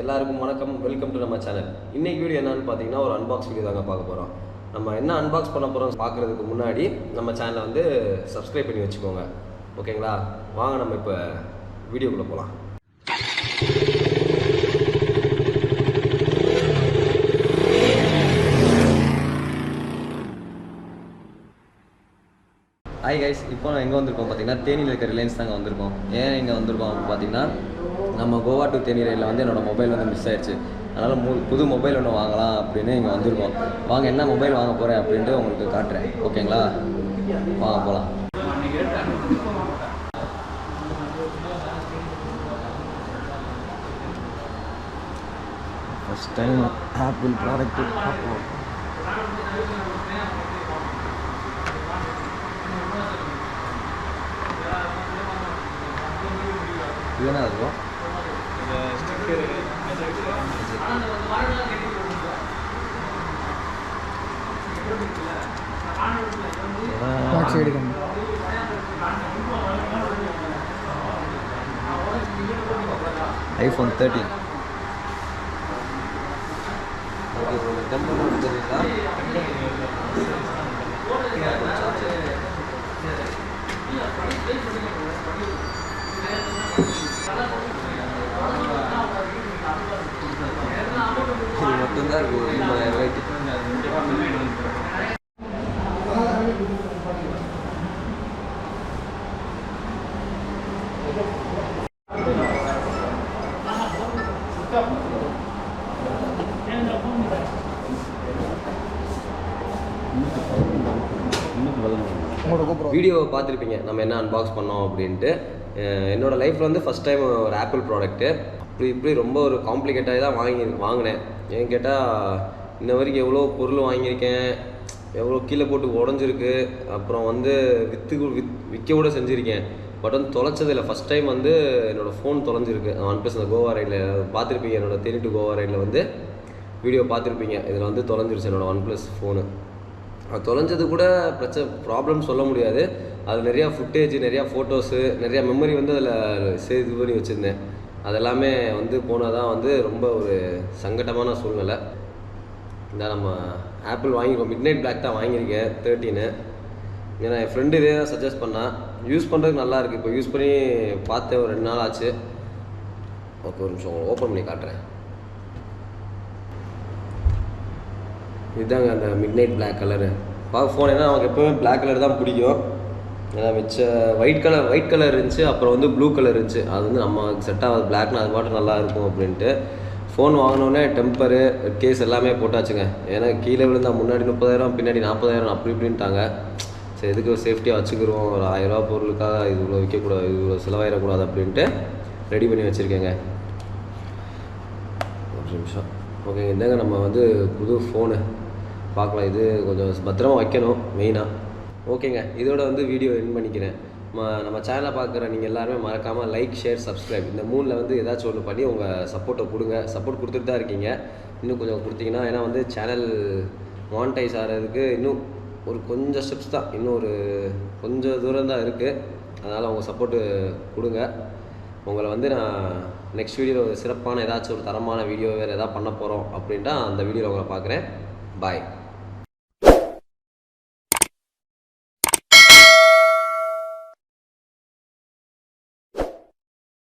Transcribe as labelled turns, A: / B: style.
A: எல்லாருக்கும் வணக்கம். Welcome to நம்ம சேனல். இன்னைக்கு வீடியோ என்னன்னு பார்த்தீங்கன்னா ஒரு அன்பாக்ஸ் வீடியோ தாங்க பார்க்க போகிறோம். நம்ம என்ன அன்பாக்ஸ் பண்ண போகிறோம் பார்க்குறதுக்கு முன்னாடி நம்ம சேனலை வந்து சப்ஸ்கிரைப் பண்ணி வச்சுக்கோங்க. ஓகேங்களா? வாங்க நம்ம இப்போ வீடியோக்குள்ளே போகலாம். ஹாய் கைஸ், இப்போ நான் எங்கே வந்திருக்கோம் பார்த்தீங்கன்னா தேனியில் இருக்க ரிலையன்ஸ் தாங்க வந்திருக்கோம். ஏன் இங்கே வந்திருக்கோம் பார்த்தீங்கன்னா நம்ம கோவா டு தேனி ரயிலில் வந்து என்னோடய மொபைல் வந்து மிஸ் ஆயிடுச்சு. அதனால் புது மொபைல் ஒன்று வாங்கலாம் அப்படின்னு இங்கே வந்திருக்கோம். வாங்க என்ன மொபைல் வாங்க போகிறேன் அப்படின்ட்டு உங்களுக்கு காட்டுறேன். ஓகேங்களா? வாங்க போகலாம். ஃபர்ஸ்ட் டைம் ஆப்பிள் ப்ராடக்ட் பார்ப்போம். இது என்ன இருக்கும்? iPhone 13. இது மட்டும்தான் இருக்கும். 20,000 ரூபாய்க்கு. வீடியோ பார்த்துருப்பீங்க நம்ம என்ன அன்பாக்ஸ் பண்ணோம் அப்படின்ட்டு. என்னோடய லைஃப்பில் வந்து ஃபஸ்ட் டைம் ஒரு ஆப்பிள் ப்ராடக்ட்டு இப்படி ரொம்ப ஒரு காம்ப்ளிகேட்டாக தான் வாங்கினேன். ஏன்னு கேட்டால் இன்ன வரைக்கும் எவ்வளோ பொருள் வாங்கியிருக்கேன், எவ்வளோ கீழே போட்டு உடஞ்சிருக்கு, அப்புறம் வந்து விற்க கூட செஞ்சுருக்கேன். பட் வந்து தொலைச்சதில்லை. ஃபஸ்ட் டைம் வந்து என்னோடய ஃபோன் தொலைஞ்சிருக்கு. OnePlus அந்த கோவா ரைடில் பார்த்துருப்பீங்க. என்னோடய தேனி டு கோவா ரைடில் வந்து வீடியோ பார்த்துருப்பீங்க. இதில் வந்து தொலைஞ்சிருச்சு என்னோடய OnePlus ஃபோனு. அது தொலைஞ்சது கூட ப்ராப்ளம் சொல்ல முடியாது. அது நிறையா ஃபுட்டேஜ், நிறையா ஃபோட்டோஸு, நிறையா மெமரி வந்து அதில் இது பண்ணி வச்சுருந்தேன். அதெல்லாமே வந்து போனால் தான் வந்து ரொம்ப ஒரு சங்கடமான சூழ்நிலை. இந்த நம்ம ஆப்பிள் வாங்கியிருக்கோம். மிட்நைட் பிளாக் தான் வாங்கியிருக்கேன் 13. ஏன்னா என் ஃப்ரெண்டு இதே தான் சஜஸ்ட் பண்ணால். யூஸ் பண்ணுறதுக்கு நல்லாயிருக்கு. இப்போ யூஸ் பண்ணி பார்த்தேன், ஒரு 2 நாள் ஆச்சு. ஓகே, ஒரு நிமிஷம் ஓப்பன் பண்ணி காட்டுறேன். இதுதாங்க அந்த மிட்நைட் பிளாக் கலரு ஃபோன். ஏன்னா நமக்கு எப்போவுமே பிளாக் கலர் தான் பிடிக்கும். ஏன்னா மிச்ச ஒயிட் கலர் இருந்துச்சு, அப்புறம் வந்து ப்ளூ கலர் இருந்துச்சு. அது வந்து நம்ம செட் ஆகாது. பிளாக்னா அது பாட்டு நல்லா இருக்கும் அப்படின்ட்டு ஃபோன் வாங்கினோடனே டெம்பரு, கேஸ் எல்லாமே போட்டாச்சுங்க. ஏன்னா கீழே விழுந்தா முன்னாடி 30,000 பின்னாடி 40,000 அப்படி இப்படின்ட்டாங்க. சரி, எதுக்கு சேஃப்டியாக வச்சுக்கிறோம், ஒரு 1000 ரூபா பொருளுக்காக இது இவ்வளோ விற்கக்கூடாது, இது இவ்வளோ செலவாயிடக்கூடாது அப்படின்ட்டு ரெடி பண்ணி வச்சுருக்கேங்க. ஒரு நிமிஷம். ஓகே, இந்தாங்க நம்ம வந்து புது ஃபோனு பார்க்கலாம். இது கொஞ்சம் பத்திரமா வைக்கணும் மெயினாக. ஓகேங்க, இதோட வந்து வீடியோ எண்ட் பண்ணிக்கிறேன். நம்ம சேனலை பார்க்குற நீங்கள் எல்லாருமே மறக்காமல் லைக், ஷேர், சப்ஸ்கிரைப் இந்த 3ல் வந்து ஏதாச்சும் ஒன்று பண்ணி உங்கள் சப்போர்ட்டை கொடுங்க. சப்போர்ட் கொடுத்துட்டு தான் இருக்கீங்க. இன்னும் கொஞ்சம் கொடுத்தீங்கன்னா, ஏன்னா வந்து சேனல் மானிட்டைஸ் ஆகிறதுக்கு இன்னும் ஒரு கொஞ்சம் ஸ்டெப்ஸ் தான், இன்னும் ஒரு கொஞ்சம் தூரம் தான் இருக்குது. அதனால் உங்கள் சப்போர்ட்டு கொடுங்க. உங்களை வந்து நான் நெக்ஸ்ட் வீடியோவில் சிறப்பான ஏதாச்சும் ஒரு தரமான வீடியோ வேறு எதாவது பண்ண போகிறோம் அப்படின்ட்டா அந்த வீடியோவில் உங்களை பார்க்குறேன். பாய்.